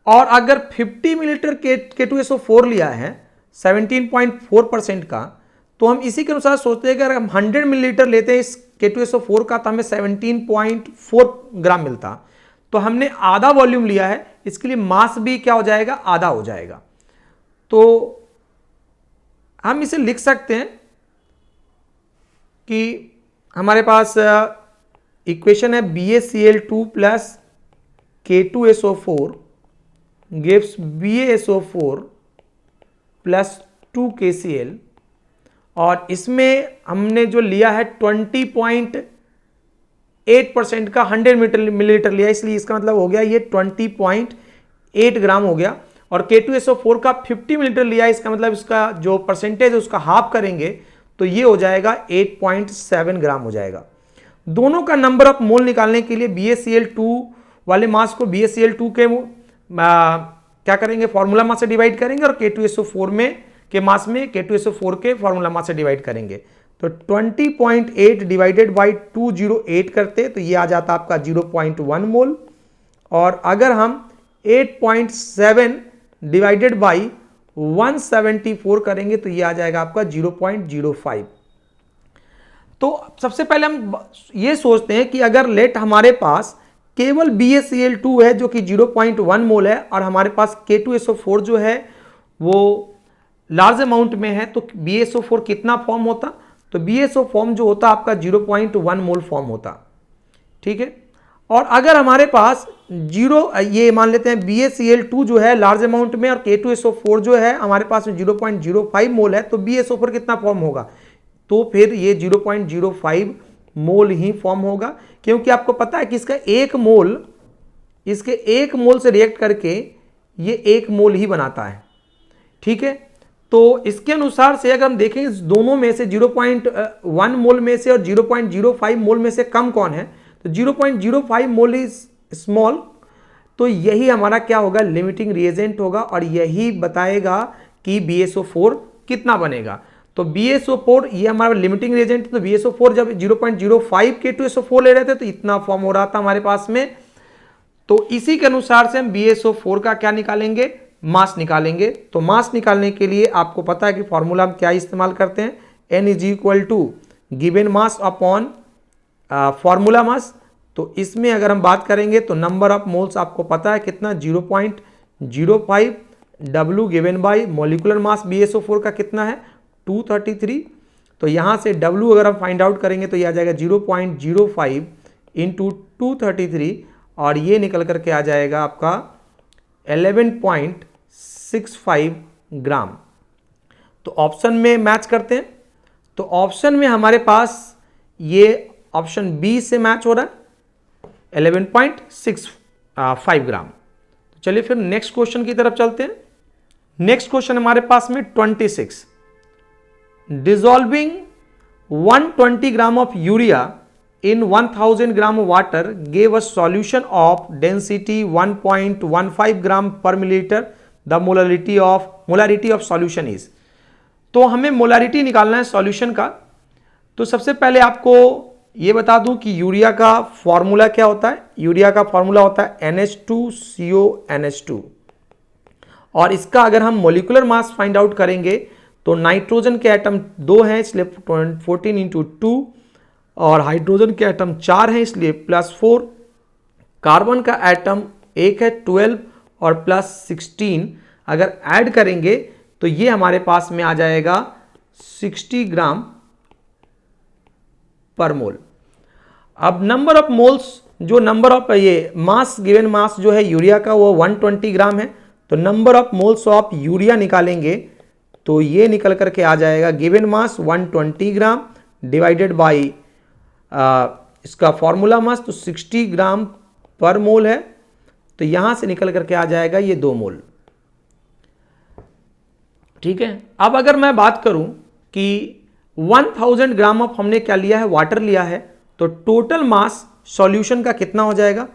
और अगर 50 मिलीलीटर K2SO4 लिया है 17.4% का, तो हम इसी के अनुसार सोचते हैं कि अगर हम 100 मिलीलीटर लेते हैं इस K2SO4 का तो हमें 17.4 ग्राम मिलता। तो हमने आधा वॉल्यूम लिया है, इसके लिए मास भी क्या हो जाएगा, आधा हो जाएगा। तो हम इसे लिख सकते हैं कि हमारे पास इक्वेशन है BaCl2 plus K2SO4 gives BaSO4 plus 2 KCl, और इसमें हमने जो लिया है 20.8% का 100 मिलीलीटर लिया, इसलिए इसका मतलब हो गया ये 20.8 ग्राम हो गया। और K2SO4 का 50 मिलीलीटर लिया, इसका मतलब इसका जो परसेंटेज है उसका हाफ करेंगे तो ये हो जाएगा 8.7 ग्राम हो जाएगा। दोनों का नंबर ऑफ मोल निकालने के लिए BaCl2 वाले मास को BaCl2 के क्या करेंगे, फॉर्मूला मास से डिवाइड करेंगे और K2SO4 में के मास में K2SO4 के फॉर्मूला मास से डिवाइड करेंगे। तो 20.8 डिवाइडेड बाई 208 करते तो ये आ जाता आपका 0.1 मोल, और अगर हम 8.7 डिवाइडेड बाई 174 करेंगे तो ये आ जाएगा आपका 0.05। तो सबसे पहले हम ये सोचते हैं कि अगर लेट हमारे पास केवल BaCl2 है जो कि 0.1 मोल है और हमारे पास K2SO4 जो है वो लार्ज अमाउंट में है, तो BaSO4 कितना फॉर्म होता, तो BaSO फॉर्म जो होता आपका 0.1 मोल फॉर्म होता। ठीक है, और अगर हमारे पास जीरो, ये मान लेते हैं BaCl2 जो है लार्ज अमाउंट में और K2SO4 जो है हमारे पास में 0.05 मोल है, तो BaSO4 कितना फॉर्म होगा, तो फिर ये 0.05 मोल ही फॉर्म होगा, क्योंकि आपको पता है कि इसके एक मोल से रिएक्ट करके ये 1 मोल ही बनाता है। ठीक है, तो इसके अनुसार से अगर हम देखें दोनों में से 0.1 मोल में से और 0.05 मोल में से कम कौन है, तो 0.05 मोल इज स्मॉल, तो यही हमारा क्या होगा, लिमिटिंग रिएजेंट होगा और यही बताएगा कि BaSO4 कितना बनेगा। तो BaSO4 ये हमारा लिमिटिंग रिएजेंट, तो BaSO4 जब 0.05 K2SO4 ले रहे थे तो इतना फॉर्म हो रहा था हमारे पास में। तो इसी के अनुसार से हम BaSO4 का क्या निकालेंगे, मास निकालेंगे। तो मास निकालने के लिए आपको पता है कि फॉर्मूला हम क्या इस्तेमाल करते हैं, N is equal to given mass upon formula mass. तो इसमें अगर हम बात करेंगे तो नंबर ऑफ मोल्स आपको पता है कितना, 0.05, W given by molecular mass BaSO4 का कितना है, 233। तो यहाँ से W अगर हम फाइंड आउट करेंगे तो यह आ जाएगा 0.05 इंटू 233 और ये निकल करके आ जाएगा आपका 11.65 ग्राम। तो ऑप्शन में मैच करते हैं, तो ऑप्शन में हमारे पास ये ऑप्शन बी से मैच हो रहा है 11.65 ग्राम। तो चलिए फिर नेक्स्ट क्वेश्चन की तरफ चलते हैं। नेक्स्ट क्वेश्चन हमारे पास में 26, dissolving 120 gram of urea in 1000 gram of water gave a solution of density 1.15 gram per milliliter. The molarity of solution is, तो हमें मोलारिटी निकालना है सॉल्यूशन का। तो सबसे पहले आपको ये बता दूं कि यूरिया का फॉर्मूला क्या होता है। यूरिया का फॉर्मूला होता है NH2CONH2 और इसका अगर हम मोलिकुलर मास फाइंड आउट करेंगे तो नाइट्रोजन के एटम 2 हैं इसलिए 14 इंटू 2 और हाइड्रोजन के एटम 4 हैं इसलिए +4, कार्बन का एटम 1 है 12 और +16 अगर ऐड करेंगे तो ये हमारे पास में आ जाएगा 60 ग्राम पर मोल। अब नंबर ऑफ मोल्स, जो नंबर ऑफ ये मास गिवन मास जो है यूरिया का वो 120 ग्राम है, तो number of moles of urea निकालेंगे तो ये निकल करके आ जाएगा given mass 120 gram divided by इसका फॉर्मूला मास तो 60 ग्राम पर मोल है, तो यहां से निकल करके आ जाएगा ये 2 मोल। ठीक है, अब अगर मैं बात करूं कि 1000 ग्राम ऑफ हमने क्या लिया है, वाटर लिया है, तो टोटल मास सॉल्यूशन का कितना हो जाएगा,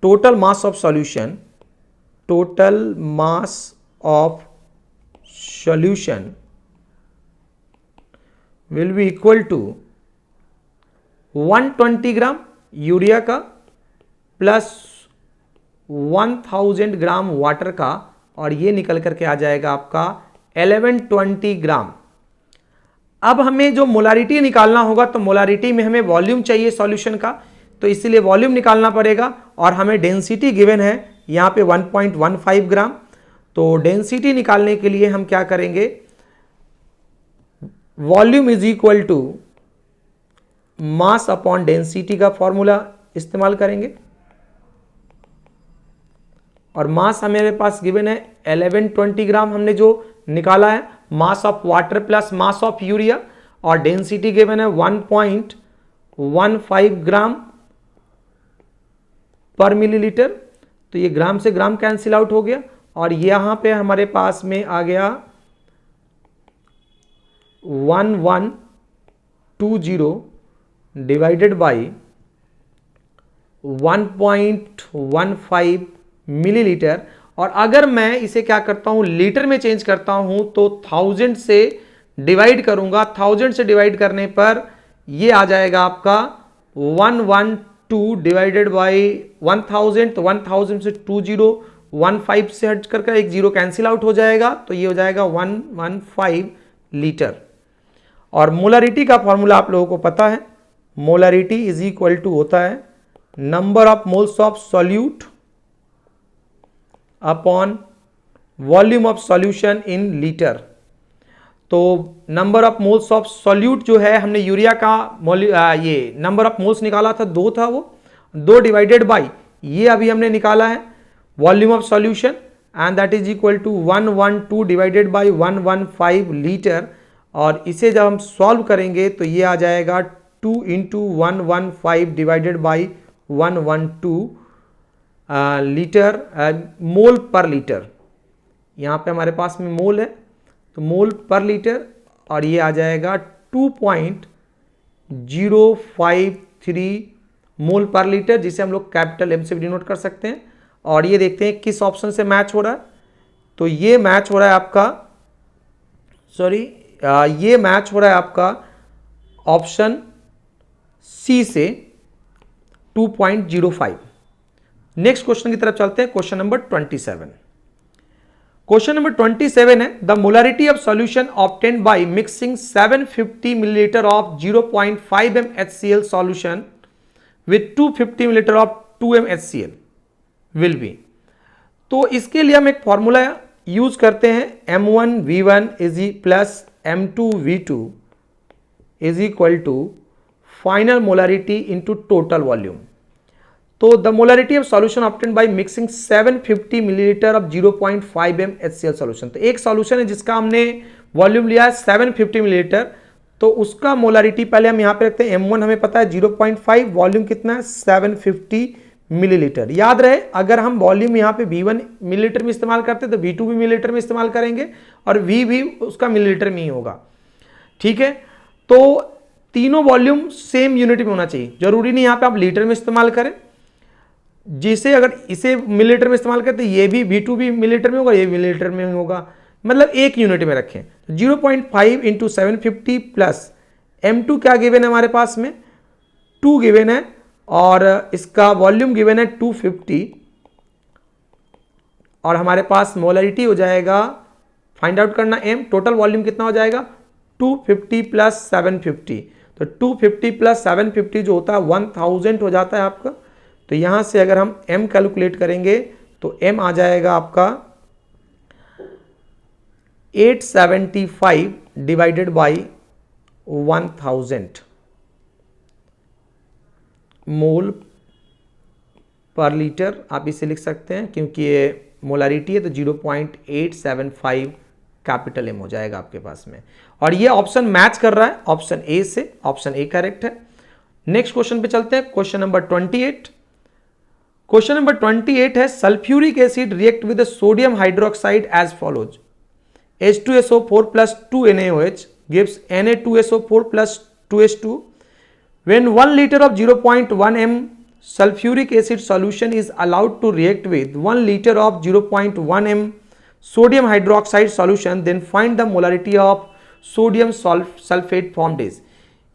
total mass of solution will be equal to 120 gram urea का प्लस 1000 ग्राम वाटर का और ये निकल करके आ जाएगा आपका 1120 ग्राम। अब हमें जो मोलारिटी निकालना होगा तो मोलारिटी में हमें वॉल्यूम चाहिए सॉल्यूशन का, तो इसीलिए वॉल्यूम निकालना पड़ेगा और हमें डेंसिटी गिवन है यहाँ पे 1.15 ग्राम। तो डेंसिटी निकालने के लिए हम क्या करेंगे, volume is equal to mass upon density का फॉर्मूला इस्तेमाल करेंगे और मास हमारे पास गिवन है 1120 ग्राम हमने जो निकाला है, mass of water plus mass of urea, और डेंसिटी गिवन है 1.15 ग्राम पर मिलीलीटर। तो ये ग्राम से ग्राम कैंसिल आउट हो गया और यहां पे हमारे पास में आ गया 1120 डिवाइडेड बाई 1.15 मिलीलीटर। और अगर मैं इसे क्या करता हूं, लीटर में चेंज करता हूं तो 1000 से डिवाइड करूंगा, 1000 से डिवाइड करने पर ये आ जाएगा आपका 112 डिवाइडेड बाई 1000, तो 1000 से 2015 से हट करके एक जीरो कैंसिल आउट हो जाएगा, तो ये हो जाएगा 115 लीटर। और मोलारिटी का फॉर्मूला आप लोगों को पता है, मोलारिटी इज इक्वल टू होता है number of moles of solute upon volume of solution in litre. तो number of moles of solute जो है, हमने यूरिया का ये नंबर ऑफ मोल्स निकाला था 2 था वो, 2 डिवाइडेड बाई ये अभी हमने निकाला है volume of solution and that is equal to 112 divided by 115 litre, और इसे जब हम सॉल्व करेंगे तो ये आ जाएगा 2 into 115 divided by 112 litre mole पर लीटर। यहाँ पे हमारे पास में मोल है तो मोल पर लीटर, और ये आ जाएगा 2.053 मोल पर लीटर, जिसे हम लोग कैपिटल एम से भी डिनोट कर सकते हैं। और ये देखते हैं किस ऑप्शन से मैच हो रहा है, तो ये मैच हो रहा है आपका ये मैच हो रहा है आपका ऑप्शन सी से 2.05। नेक्स्ट क्वेश्चन की तरफ चलते हैं, क्वेश्चन नंबर 27। क्वेश्चन नंबर 27 है the molarity of solution obtained by mixing 750 millilitre of 0.5 m HCl solution with 250 millilitre of 2 m HCl will be. तो इसके लिए हम एक फॉर्मूला यूज करते हैं M1V1 plus M2V2 is equal to final molarity into total volume. तो the molarity of solution obtained by mixing 750 millilitre of 0.5 m HCl solution. तो एक सॉल्यूशन है जिसका हमने वॉल्यूम लिया है 750 मिलीलीटर, तो उसका मोलरिटी पहले हम यहाँ पे रखते हैं M1 हमें पता है 0.5, वॉल्यूम कितना है 750 मिलीलीटर। याद रहे अगर हम वॉल्यूम यहाँ पे V1 मिलीलीटर में इस्तेमाल करते हैं तो V2 भी मिलीलीटर में इस्तेमाल करेंगे और V भी उसका मिलीलीटर में ही होगा। ठीक है, तो तीनों वॉल्यूम सेम यूनिट में होना चाहिए, जरूरी नहीं यहाँ पे आप लीटर में इस्तेमाल करें। जिसे अगर इसे मिलीलीटर में इस्तेमाल करते ये भी V2 भी मिलीलीटर में होगा, ये मिलीलीटर में होगा, मतलब एक यूनिट में रखें। 0.5 इंटू 750 प्लस M2 क्या गिवन है हमारे पास में 2 गिवन है, और इसका वॉल्यूम गिवन है 250, और हमारे पास मोलरिटी हो जाएगा, फाइंड आउट करना M, टोटल वॉल्यूम कितना हो जाएगा 250 प्लस 750, तो 250 प्लस 750 जो होता है 1000 हो जाता है आपका। तो यहां से अगर हम M कैलकुलेट करेंगे तो M आ जाएगा आपका 875 डिवाइडेड बाई 1000 मोल पर लीटर आप इसे लिख सकते हैं, क्योंकि ये मोलरिटी है तो 0.875 कैपिटल M हो जाएगा आपके पास में। और ये ऑप्शन मैच कर रहा है ऑप्शन ए से, ऑप्शन ए करेक्ट है। नेक्स्ट क्वेश्चन पे चलते हैं, क्वेश्चन नंबर 28। क्वेश्चन नंबर 28 है sulphuric acid react with sodium hydroxide as follows H2SO4 plus 2 NaOH gives Na2SO4 plus 2H2 when 1 liter of 0.1 m sulfuric acid solution is allowed to react with 1 liter of 0.1 m sodium hydroxide solution, then find the molarity of sodium sulfate formed is।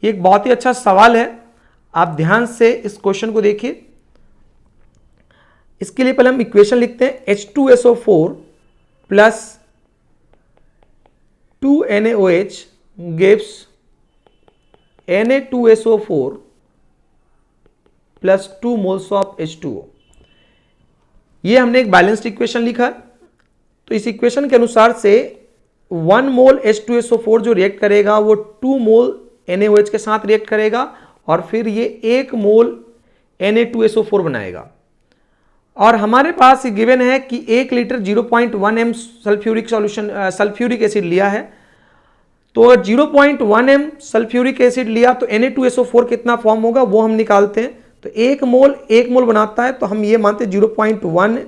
ये एक बहुत ही अच्छा सवाल है, आप ध्यान से इस क्वेश्चन को देखिए। इसके लिए पहले हम इक्वेशन लिखते हैं H2SO4 plus 2 NaOH gives Na2SO4 plus 2 moles of H2O। ये हमने एक बैलेंस्ड इक्वेशन लिखा, तो इस इक्वेशन के अनुसार से 1 मोल H2SO4 जो रिएक्ट करेगा वो 2 मोल NaOH के साथ रिएक्ट करेगा, और फिर ये 1 मोल Na2SO4 बनाएगा। और हमारे पास ये गिवन है कि 1 litre 0.1 m sulphuric solution sulphuric acid लिया है, तो अगर 0.1 m सल्फ्यूरिक एसिड लिया तो Na2SO4 कितना फॉर्म होगा वो हम निकालते हैं। तो 1 मोल बनाता है, तो हम ये मानते हैं 0.1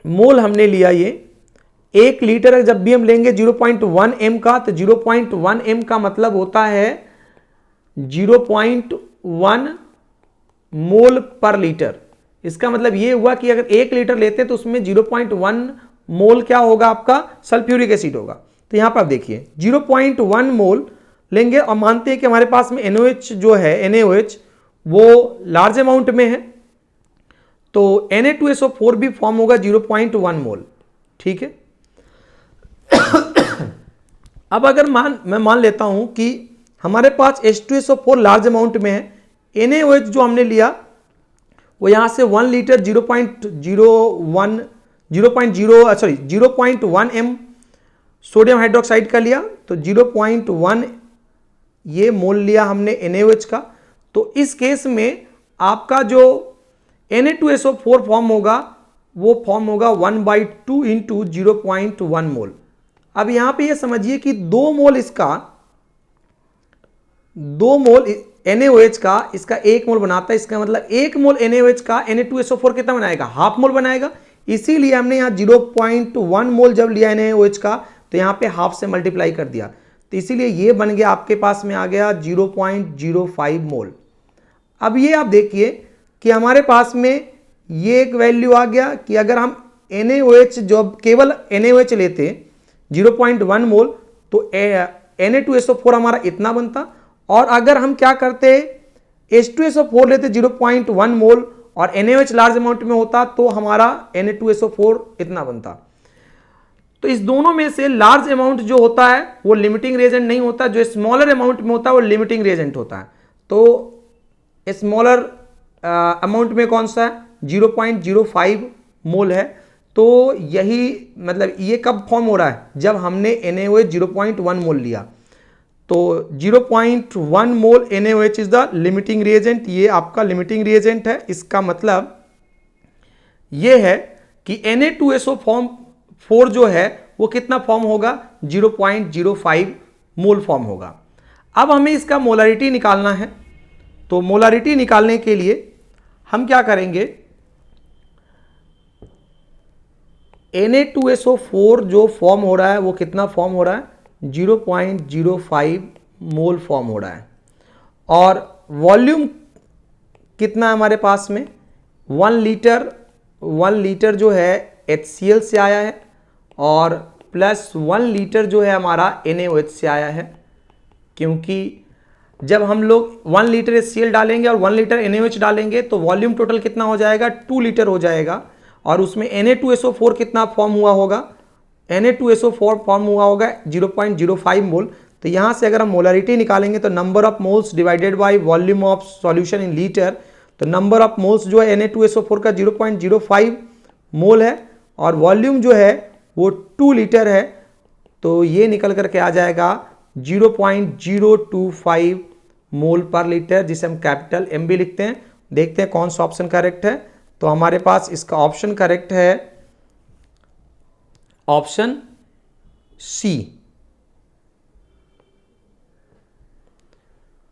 मोल हमने लिया। ये 1 लीटर जब भी हम लेंगे 0.1 m का, तो 0.1 m का मतलब होता है 0.1 मोल पर लीटर। इसका मतलब ये हुआ कि अगर 1 लीटर लेते हैं तो उसमें 0.1 मोल क्या होगा आपका सल्फ्यूरिक एसिड होगा। तो यहां पर आप देखिए 0.1 मोल लेंगे और मानते हैं कि हमारे पास में NaOH जो है NaOH वो लार्ज अमाउंट में है, तो Na2SO4 भी फॉर्म होगा 0.1 मोल। ठीक है, अब अगर मैं मान लेता हूं कि हमारे पास H2SO4 लार्ज अमाउंट में है, NaOH जो हमने लिया वो यहां से 1 लीटर 0.1 m सोडियम हाइड्रोक्साइड का लिया, तो 0.1 ये मोल लिया हमने NaOH का। तो इस केस में आपका जो Na2SO4 फॉर्म होगा वो फॉर्म होगा 1/2 इंटू 0.1 मोल। अब यहां पे ये समझिए कि 2 मोल इसका, 2 मोल NaOH का इसका 1 मोल बनाता है। इसका मतलब 1 मोल NaOH का Na2SO4 कितना बनाएगा, हाफ मोल बनाएगा। इसीलिए हमने यहाँ 0.1 मोल जब लिया NaOH का तो यहाँ पे हाफ से मल्टीप्लाई कर दिया, तो इसीलिए ये बन गया आपके पास में आ गया 0.05 मोल। अब ये आप देखिए कि हमारे पास में ये एक वैल्यू आ गया कि अगर हम NaOH जो केवल NaOH लेते 0.1 मोल तो Na2SO4 हमारा इतना बनता, और अगर हम क्या करते H2SO4 लेते 0.1 मोल और NaOH लार्ज अमाउंट में होता तो हमारा Na2SO4 इतना बनता। तो इस दोनों में से लार्ज अमाउंट जो होता है वो लिमिटिंग रिएजेंट नहीं होता, जो स्मॉलर अमाउंट में होता है वो लिमिटिंग रिएजेंट होता है। तो स्मॉलर अमाउंट में कौन सा है, 0.05 मोल है। तो यही मतलब ये कब फॉर्म हो रहा है, जब हमने NaOH 0.1 मोल लिया। तो 0.1 मोल NaOH is the limiting reagent, ये आपका लिमिटिंग रिएजेंट है। इसका मतलब ये है कि Na2SO4 जो है वो कितना फॉर्म होगा, 0.05 मोल फॉर्म होगा। अब हमें इसका मोलारिटी निकालना है, तो मोलारिटी निकालने के लिए हम क्या करेंगे, Na2SO4 जो फॉर्म हो रहा है वो कितना फॉर्म हो रहा है, 0.05 मोल फॉर्म हो रहा है। और वॉल्यूम कितना है हमारे पास में, 1 लीटर जो है HCl से आया है और प्लस 1 लीटर जो है हमारा NaOH से आया है। क्योंकि जब हम लोग 1 लीटर HCl डालेंगे और 1 लीटर NaOH डालेंगे तो वॉल्यूम टोटल कितना हो जाएगा, 2 लीटर हो जाएगा। और उसमें Na2SO4 कितना फॉर्म हुआ होगा, Na2SO4 फॉर्म हुआ होगा 0.05 मोल। तो यहाँ से अगर हम मोलारिटी निकालेंगे तो number of moles divided by volume of solution in litre, तो नंबर ऑफ मोल्स जो है Na2SO4 का 0.05 मोल है और वॉल्यूम जो है वो 2 लीटर है। तो ये निकल करके आ जाएगा 0.025 मोल पर लीटर, जिसे हम कैपिटल M भी लिखते हैं। देखते हैं कौन सा ऑप्शन करेक्ट है। तो हमारे पास इसका ऑप्शन करेक्ट है ऑप्शन सी।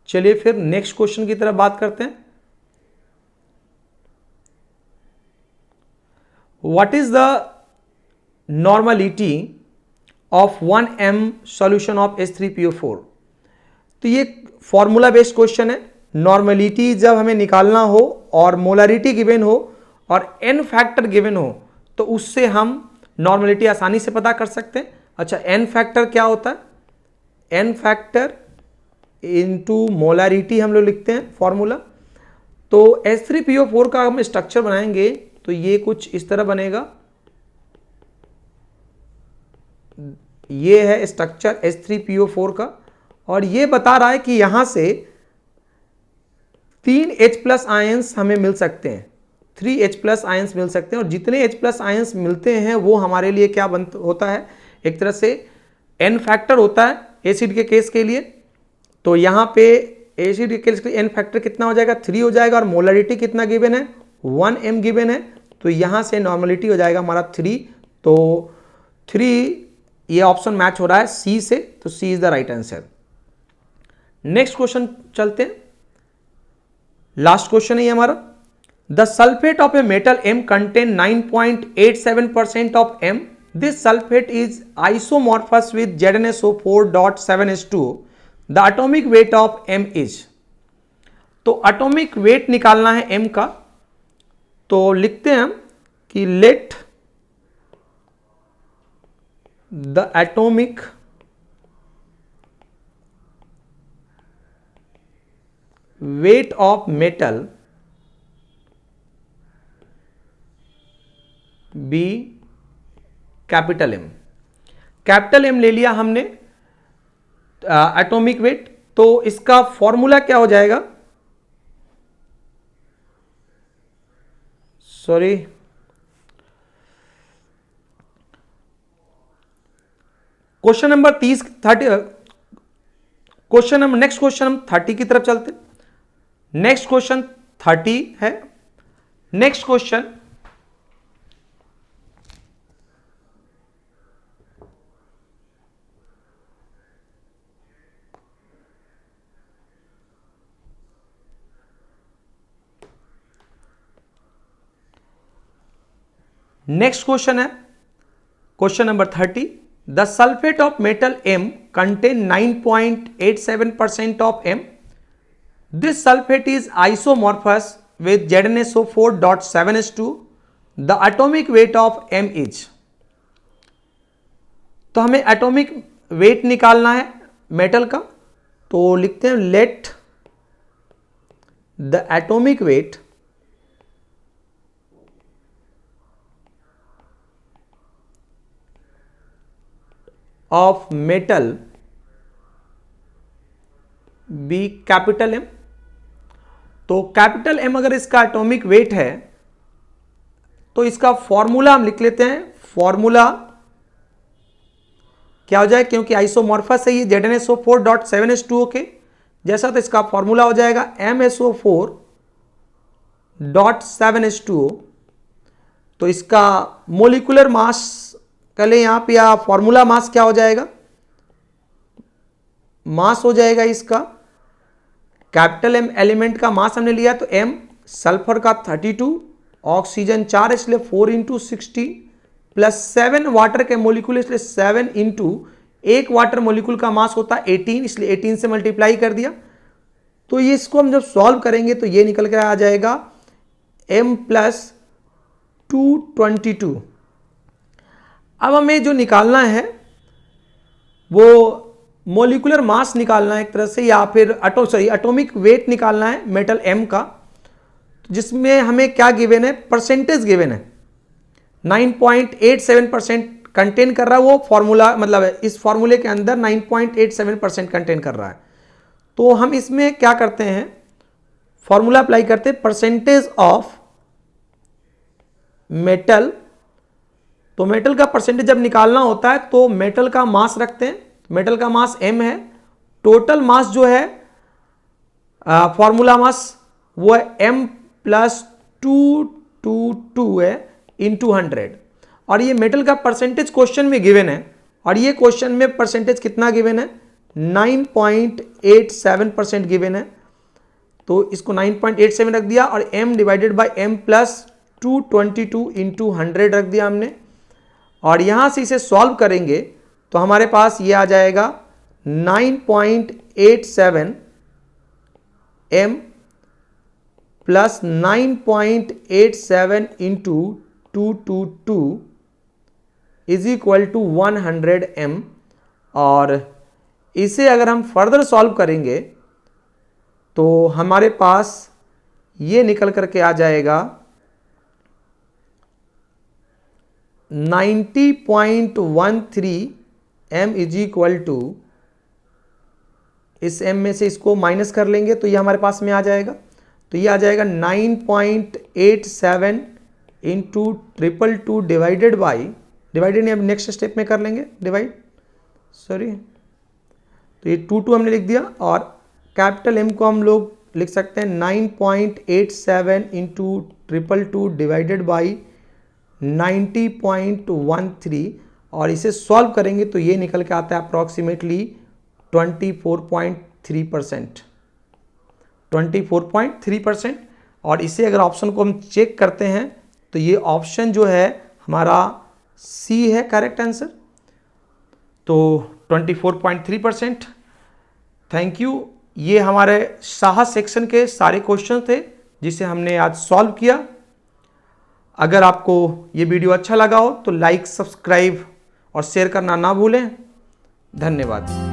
चलिए फिर नेक्स्ट क्वेश्चन की तरफ बात करते हैं। What is the normality of 1m solution of H3PO4। तो ये फॉर्मूला बेस्ड क्वेश्चन है। नॉर्मलिटी जब हमें निकालना हो और मोलारिटी गिवन हो और n फैक्टर गिवन हो तो उससे हम नॉर्मलिटी आसानी से पता कर सकते हैं। अच्छा, n फैक्टर क्या होता है, n फैक्टर इनटू मोलारिटी हम लोग लिखते हैं फॉर्मूला। तो H3PO4 का हम स्ट्रक्चर बनाएंगे तो ये कुछ इस तरह बनेगा। ये है स्ट्रक्चर H3PO4 का और ये बता रहा है कि यहां से 3 H+ आयंस हमें मिल सकते हैं, 3 H+ आयंस मिल सकते हैं। और जितने H+ आयंस मिलते हैं वो हमारे लिए क्या होता है, एक तरह से n फैक्टर होता है एसिड के केस के लिए। तो यहाँ पे एसिड के केस के लिए n फैक्टर कितना हो जाएगा, 3 हो जाएगा। और मोलारिटी कितना गिवन है, 1m गिवन है। तो यहाँ से नॉर्मलिटी हो जाएगा हमारा 3। तो 3 ये ऑप्शन मैच हो रहा है सी से, तो C is the right answer. Next question चलते हैं, लास्ट क्वेश्चन है हमारा। The sulphate of a metal M contain 9.87% of M। This sulphate is isomorphous with ZnSO4.7H2। The atomic weight of M is. तो एटॉमिक वेट निकालना है M का, तो लिखते हैं हम कि let the atomic weight of metal be capital M। Capital M ले लिया हमने एटॉमिक वेट। तो इसका फॉर्मूला क्या हो जाएगा, sorry question number 30 question number next question हम 30 की तरफ चलते हैं। नेक्स्ट क्वेश्चन 30 है। नेक्स्ट क्वेश्चन, नेक्स्ट क्वेश्चन है question number 30। The sulphate of metal M contain 9.87% of M. This sulfate is isomorphous with ZnSO4.7H2. The atomic weight of M is. तो हमें एटॉमिक वेट निकालना है मेटल का, तो लिखते हैं let the atomic weight of metal be capital M। तो कैपिटल M अगर इसका एटॉमिक वेट है तो इसका फॉर्मूला हम लिख लेते हैं। फॉर्मूला क्या हो जाए, क्योंकि आइसोमॉर्फस है ये ZnSO4.7H2O के जैसा, तो इसका फॉर्मूला हो जाएगा MSO4.7H2O। तो इसका मोलिकुलर मास कह लें यहां पे, या फॉर्मूला मास क्या हो जाएगा, मास हो जाएगा इसका, कैपिटल M एलिमेंट का मास हमने लिया तो M, सल्फर का 32, ऑक्सीजन 4 इसलिए 4 इंटू 60 प्लस 7 वाटर के मोलिकुल इसलिए 7 इंटू एक वाटर मोलिकुल का मास होता है 18 इसलिए 18 से मल्टीप्लाई कर दिया। तो ये इसको हम जब सॉल्व करेंगे तो ये निकल कर आ जाएगा M प्लस 222। अब हमें जो निकालना है वो मोलिकुलर मास निकालना है एक तरह से, या फिर एटॉमिक वेट निकालना है मेटल M का, जिसमें हमें क्या गिवन है, परसेंटेज गिवन है 9.87% कंटेन कर रहा है वो फॉर्मूला, मतलब इस फॉर्मूले के अंदर 9.87% कंटेन कर रहा है। तो हम इसमें क्या करते हैं, फॉर्मूला अप्लाई करते हैं परसेंटेज ऑफ मेटल। तो मेटल का परसेंटेज जब निकालना होता है तो मेटल का मास रखते हैं, मेटल का मास M है, टोटल मास जो है फॉर्मूला मास वो है M प्लस 222 है इंटू 100। और ये मेटल का परसेंटेज क्वेश्चन में गिवन है, और ये क्वेश्चन में परसेंटेज कितना गिवन है, 9.87% गिवन है। तो इसको 9.87 रख दिया और M divided by M plus 222 into 100 रख दिया हमने। और यहां से इसे सॉल्व करेंगे तो हमारे पास ये आ जाएगा 9.87 M plus 9.87 into 222 is equal to 100 M। और इसे अगर हम फर्दर सॉल्व करेंगे तो हमारे पास ये निकल करके आ जाएगा 90.13 M इज इक्वल टू, इस M में से इसको माइनस कर लेंगे तो ये हमारे पास में आ जाएगा, तो ये आ जाएगा 9.87 इंटू 222 डिवाइडेड बाई, डिवाइडेड नहीं अब नेक्स्ट स्टेप में कर लेंगे डिवाइड, सॉरी, तो ये 22 हमने लिख दिया। और कैपिटल M को हम लोग लिख सकते हैं 9.87 इंटू 222 डिवाइडेड बाई 90.13, और इसे सॉल्व करेंगे तो ये निकल के आता है अप्रॉक्सीमेटली 24.3%, 24.3%। और इसे अगर ऑप्शन को हम चेक करते हैं तो ये ऑप्शन जो है हमारा C है करेक्ट आंसर, तो 24.3%। Thank you. ये हमारे साहस सेक्शन के सारे क्वेश्चन थे जिसे हमने आज सॉल्व किया। अगर आपको ये वीडियो अच्छा लगा हो तो लाइक, सब्सक्राइब और शेयर करना ना भूलें। धन्यवाद।